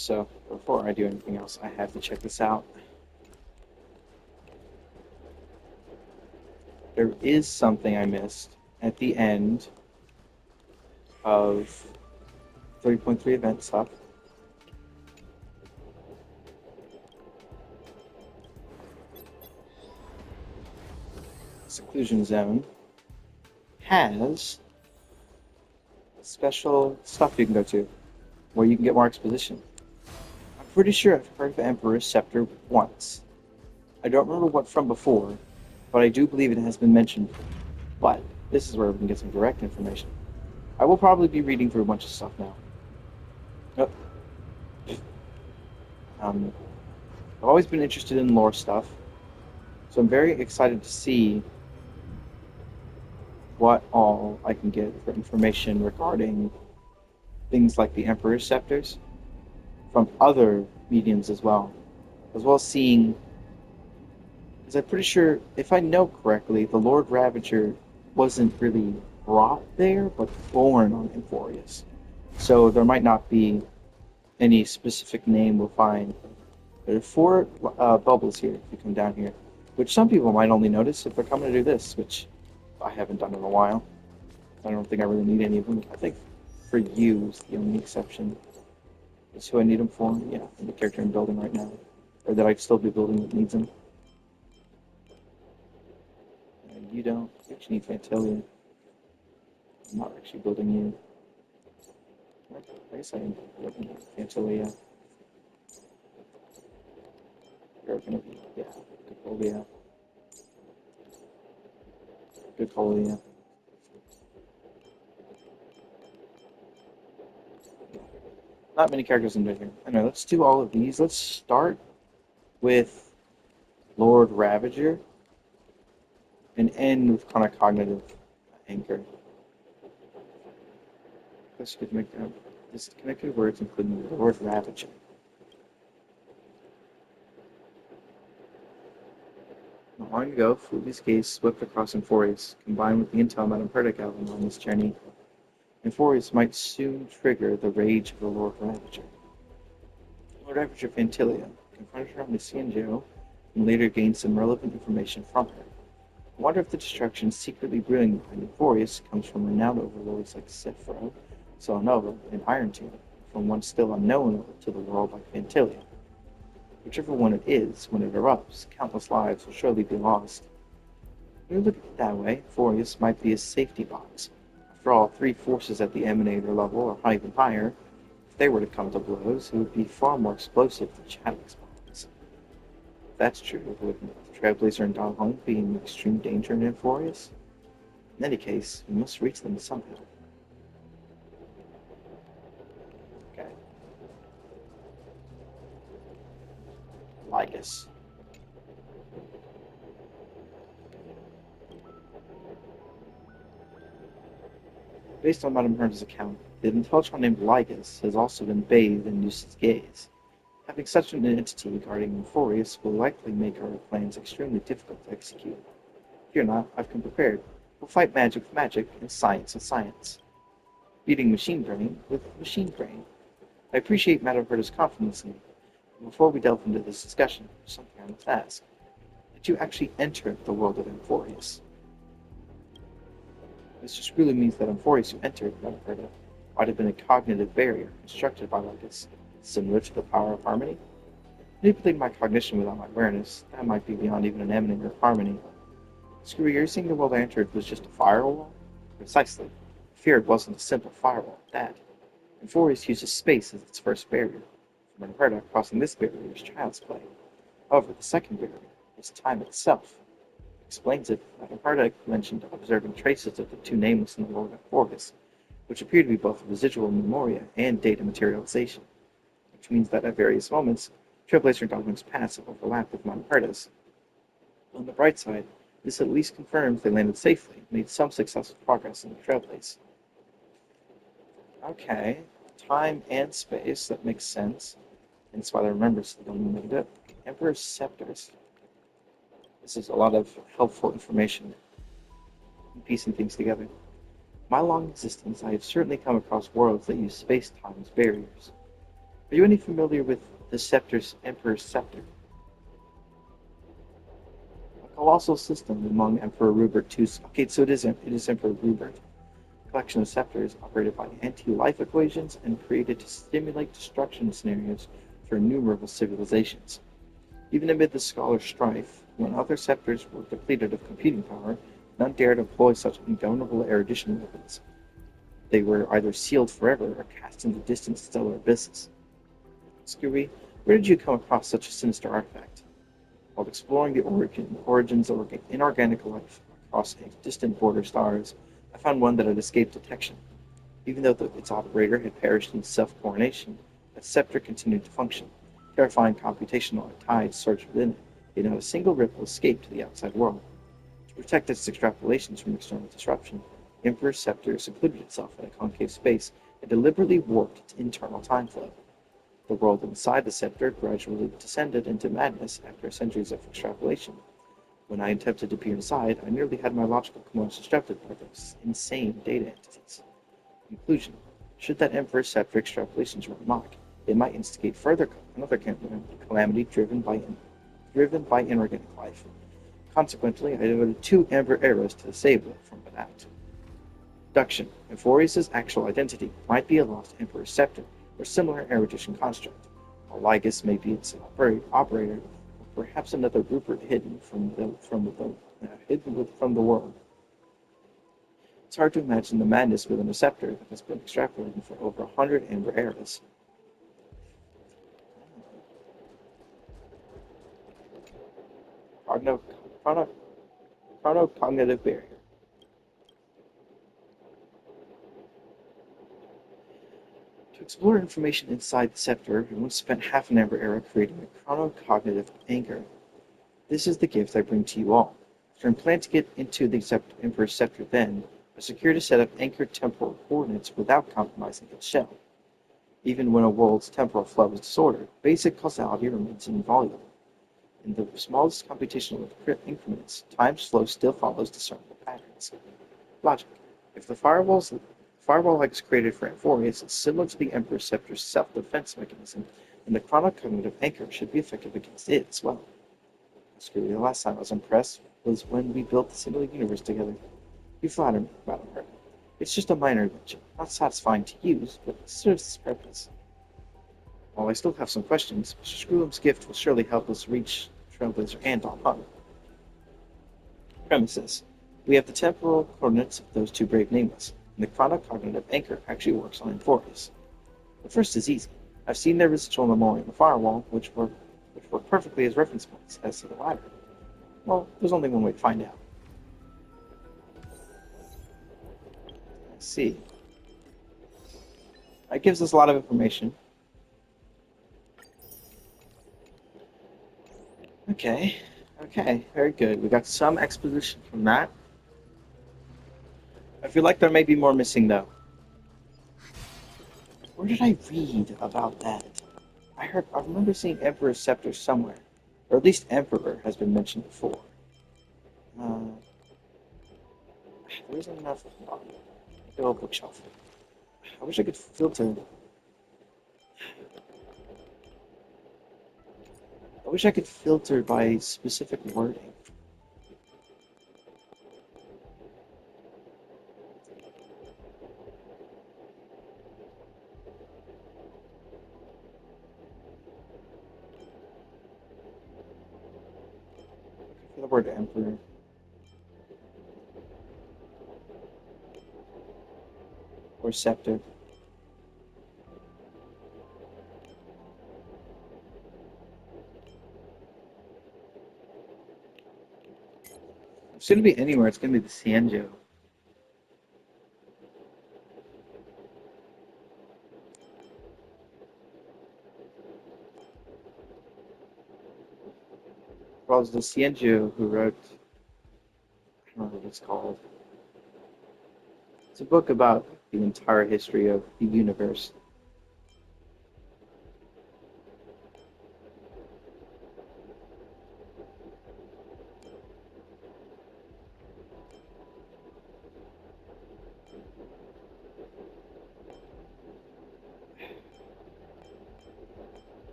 So, before I do anything else, I have to check this out. There is something I missed at the end of 3.3 event stuff. Seclusion Zone has special stuff you can go to where you can get more exposition. I'm pretty sure I've heard of Emperor's Scepter once. I don't remember what from before, but I do believe it has been mentioned. But this is where we can get some direct information. I will probably be reading through a bunch of stuff now. Yep. Um, I've always been interested in lore stuff, so I'm very excited to see what all I can get for information regarding things like the Emperor's Scepters from other mediums as well as seeing, because I'm pretty sure, if I know correctly, the Lord Ravager wasn't really brought there, but born on Emphorius. So there might not be any specific name we'll find. There are four bubbles here if you come down here, which some people might only notice if they're coming to do this, which I haven't done in a while. I don't think I really need any of them. I think for you is the only exception. Is who I need them for. Yeah, the character I'm building right now. Or that I'd still be building that needs them. And you don't. You actually need Fantalia. I'm not actually building you. I guess I am building Fantalia. You're gonna be, yeah, good Colia. Good Colia. Not many characters in here. Anyway, let's do all of these. Let's start with Lord Ravager and end with kind of cognitive anchor. Let's make disconnected words, including the word Ravager. Not long ago, Fuli's gaze swept across Emphorius, combined with the intel Madame Perdic gathered on this journey. Emphorius might soon trigger the rage of the Lord Ravager. Lord Ravager Fantilia confronted her on Lucian Joe and later gained some relevant information from her. I wonder if the destruction secretly brewing behind Emphorius comes from renowned overlords like Sephro, Solanova, and Iron Team, from one still unknown to the world like Fantilia. Whichever one it is, when it erupts, countless lives will surely be lost. When you look at it that way, Emphorius might be a safety box. After all, three forces at the emanator level or even higher. If they were to come to blows, it would be far more explosive than Chadwick's bombs. If that's true, would Trailblazer and Dalhong be in extreme danger in Emphorius? In any case, we must reach them somehow. Okay. Lycus. Based on Madame Hearn's account, the intelligent named Lycus has also been bathed in Lucy's gaze. Having such an entity guarding Euphorius will likely make our plans extremely difficult to execute. Fear not, I've come prepared. We'll fight magic with magic and science with science. Beating machine brain with machine brain. I appreciate Madame Herta's confidence in me. But before we delve into this discussion, there's something I must ask. Did you actually enter the world of Euphorius? This just really means that Euphorius you entered, Madame Herta, might have been a cognitive barrier constructed by Lycus, similar to the power of harmony. Manipulating my cognition without my awareness, that might be beyond even an emanator of harmony. Screwy, you're saying the world I entered was just a firewall? Precisely. I fear it wasn't a simple firewall at that. Euphorius uses space as its first barrier. For Manperda, crossing this barrier is child's play. However, the second barrier is time itself. Explains it that Manperda mentioned observing traces of the two nameless in the world of Euphorius, which appear to be both residual memoria and data materialization, which means that at various moments, Trailblazer Dogman's paths have overlapped with Manperda's. On the bright side, this at least confirms they landed safely and made some successful progress in the Trailblaze. Okay, time and space, that makes sense. And that's why I remember so they don't make it. Emperor's Scepters. This is a lot of helpful information and piecing things together. My long existence, I have certainly come across worlds that use space-time as barriers. Are you any familiar with the scepter's Emperor's Scepter? A colossal system among Emperor Rupert II. Okay, so it is Emperor Rupert. A collection of scepters operated by anti-life equations and created to stimulate destruction scenarios for innumerable civilizations. Even amid the scholar's strife, when other scepters were depleted of computing power, none dared employ such indomitable erudition weapons. They were either sealed forever or cast into distant stellar abysses. Scooby, where did you come across such a sinister artifact? While exploring the origins of inorganic life across distant border stars, I found one that had escaped detection. Even though its operator had perished in self-coronation, its scepter continued to function. Terrifying computational tides surged within it, yet not a single ripple escaped to the outside world. To protect its extrapolations from external disruption, the Emperor's scepter secluded itself in a concave space and deliberately warped its internal time flow. The world inside the scepter gradually descended into madness after centuries of extrapolation. When I attempted to peer inside, I nearly had my logical commands disrupted by those insane data entities. Conclusion: should that Emperor's scepter extrapolations run amok, they might instigate another calamity driven by inorganic life. Consequently, I devoted 2 Amber Arrows to disable it from without. Deduction: Euphorius' actual identity might be a lost Emperor's scepter or similar erudition construct. While Ligus may be its operator, or perhaps another Rupert hidden from the world. It's hard to imagine the madness within a scepter that has been extrapolated for over 100 Amber Eras. Chrono, chrono, Chronocognitive barrier. To explore information inside the scepter, we once spent half an Amber Era creating a chronocognitive anchor. This is the gift I bring to you all. To implant it into the Emperor's scepter, then, I secured a set of anchored temporal coordinates without compromising its shell. Even when a world's temporal flow is disordered, basic causality remains inviolable. In the smallest computational increments, time's flow still follows discernible patterns. Logic: if the firewall like is created for Amphorius is similar to the Emperor's Scepter's self-defense mechanism, and the chronocognitive anchor should be effective against it as well. Screw you, the last time I was impressed was when we built the simulated universe together. You flatter me, Madam Hurt. It's just a minor invention, not satisfying to use, but it serves its purpose. While I still have some questions, Mr. Screwham's gift will surely help us reach Trailblazer and Don Hunt. Premises: we have the temporal coordinates of those 2 brave nameless, and the chronocognitive anchor actually works on Amphorius. The first is easy. I've seen their residual memory in the firewall, which work perfectly as reference points. As to the latter, well, there's only one way to find out. Let's see. That gives us a lot of information. Okay, very good. We got some exposition from that. I feel like there may be more missing, though. Where did I read about that? I remember seeing Emperor's Scepter somewhere. Or at least Emperor has been mentioned before. Uh, there isn't enough. Go bookshelf. I wish I could filter. I wish I could filter by specific wording. For the word Emperor. Or Scepter. It's going to be anywhere. It's going to be the Sanjo. Well, it was the Sanjo who wrote. I don't know what it's called. It's a book about the entire history of the universe.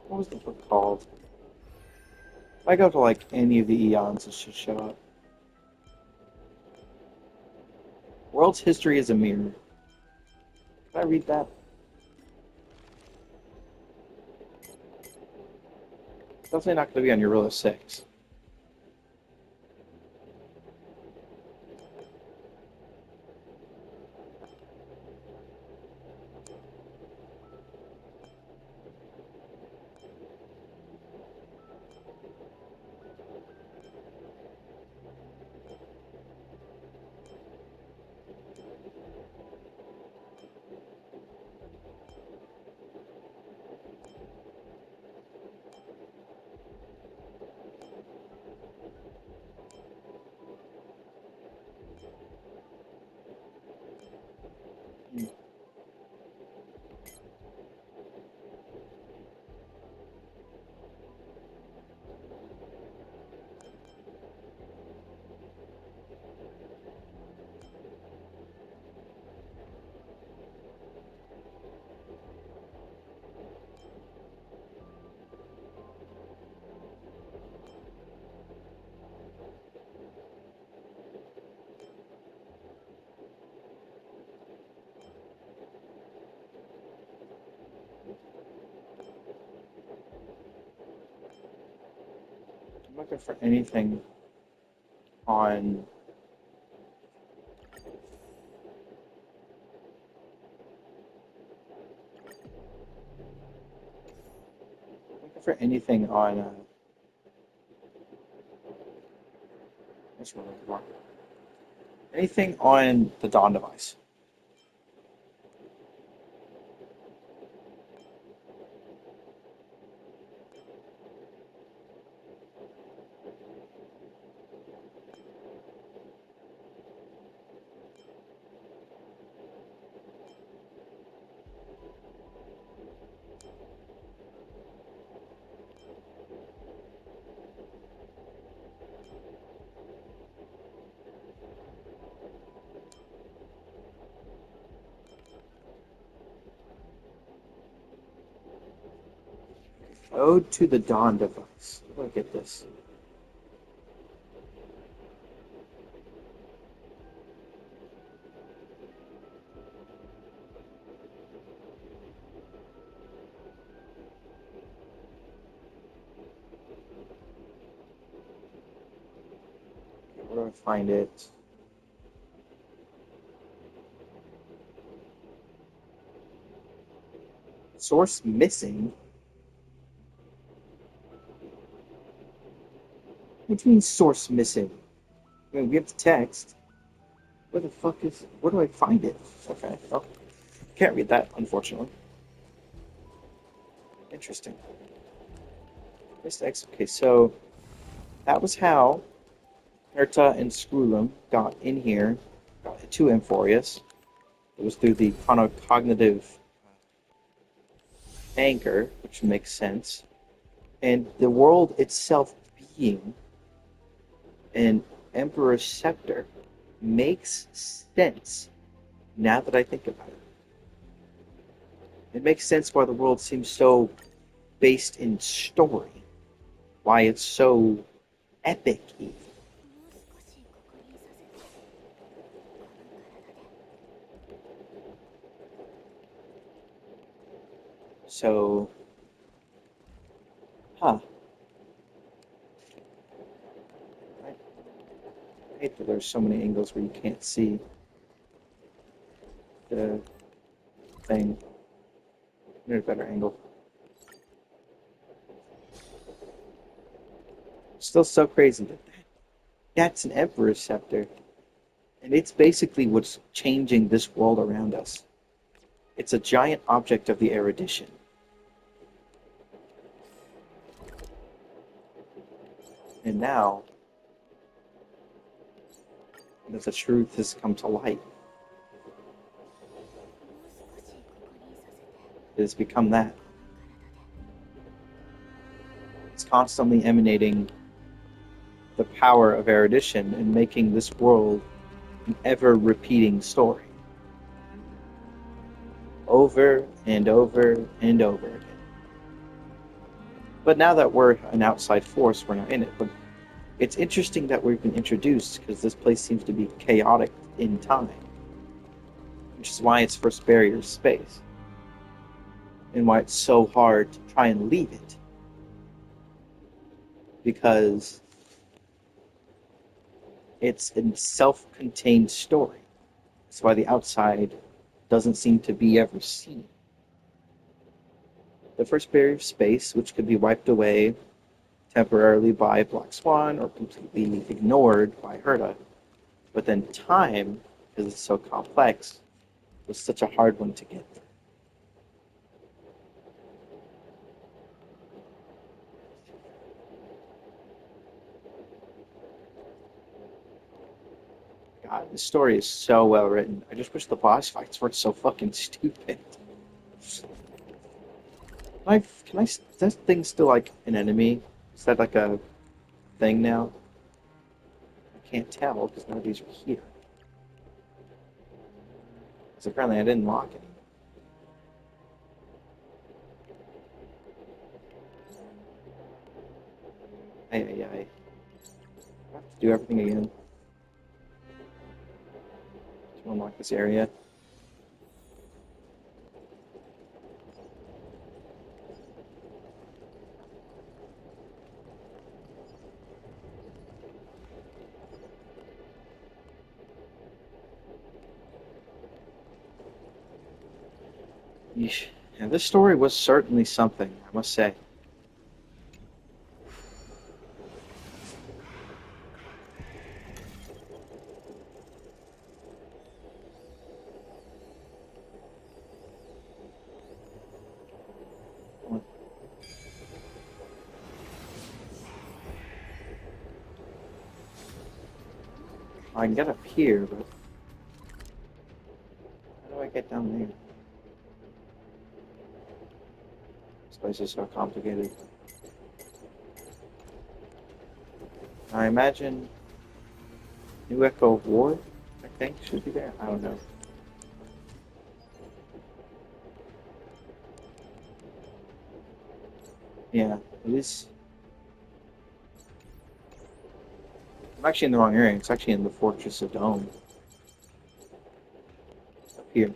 What was the book called? If I go to like any of the eons, it should show up. World's history is a mirror. Can I read that? Definitely not going to be on your rule of six. I'm looking for anything on what's the word? Anything on the Dawn device. Ode to the Dawn device. Look at this. Where do I find it? Source missing? What do you mean source missing? I mean, we have the text. Where the fuck is... Where do I find it? Okay, well, can't read that, unfortunately. Interesting. Okay, so that was how Herta and Skrulum got in here, got to Amphorius. It was through the chronocognitive anchor, which makes sense. And the world itself being an Emperor's scepter makes sense now that I think about it. It makes sense why the world seems so based in story, why it's so epic even. So, huh. I hate that there's so many angles where you can't see the thing. There's a better angle. Still so crazy that that's an Emperor's scepter. And it's basically what's changing this world around us. It's a giant object of the erudition. And now that the truth has come to light, it has become that. It's constantly emanating the power of erudition and making this world an ever-repeating story. Over and over and over again. But now that we're an outside force, we're not in it. But it's interesting that we've been introduced because this place seems to be chaotic in time, which is why its first barrier is space, and why it's so hard to try and leave it because it's a self-contained story. That's why the outside doesn't seem to be ever seen. The first barrier of space, which could be wiped away temporarily by Black Swan or completely ignored by Herta. But then time, because it's so complex, was such a hard one to get through. God, this story is so well written. I just wish the boss fights weren't so fucking stupid. Is that thing still like an enemy? Is that like a thing now? I can't tell because none of these are here. Because apparently I didn't lock it. I have to do everything again to unlock this area. Yeesh. Yeah, this story was certainly something, I must say. I can get up here, but how do I get down there? This place is so complicated. I imagine New Echo Ward, I think, should be there. I don't know. Yeah, it is. I'm actually in the wrong area. It's actually in the Fortress of Dome. Up here.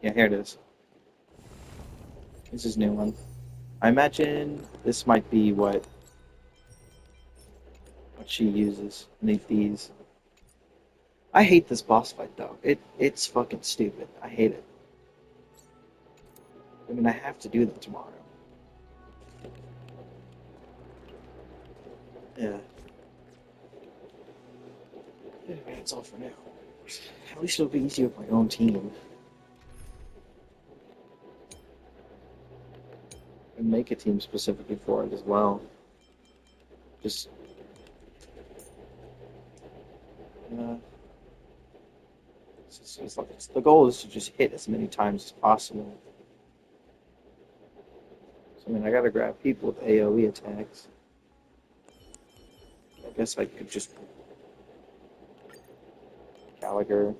Yeah, here it is. This is a new one. I imagine this might be what she uses beneath these. I hate this boss fight though. It's fucking stupid. I hate it. I mean, I have to do that tomorrow. Yeah. Yeah, that's all for now. At least it'll be easy with my own team. And make a team specifically for it as well. Just, uh, the goal is to just hit as many times as possible. So, I mean, I gotta grab people with AoE attacks. I guess I could just Gallagher,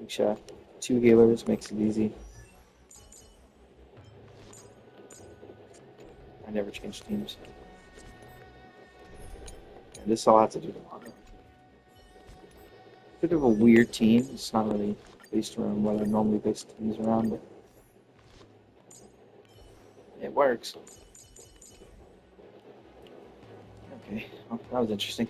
Misha. Two healers makes it easy. I never change teams. And this I'll have to do tomorrow. Bit of a weird team. It's not really based around what I normally base teams around, but it works. Okay, well, that was interesting.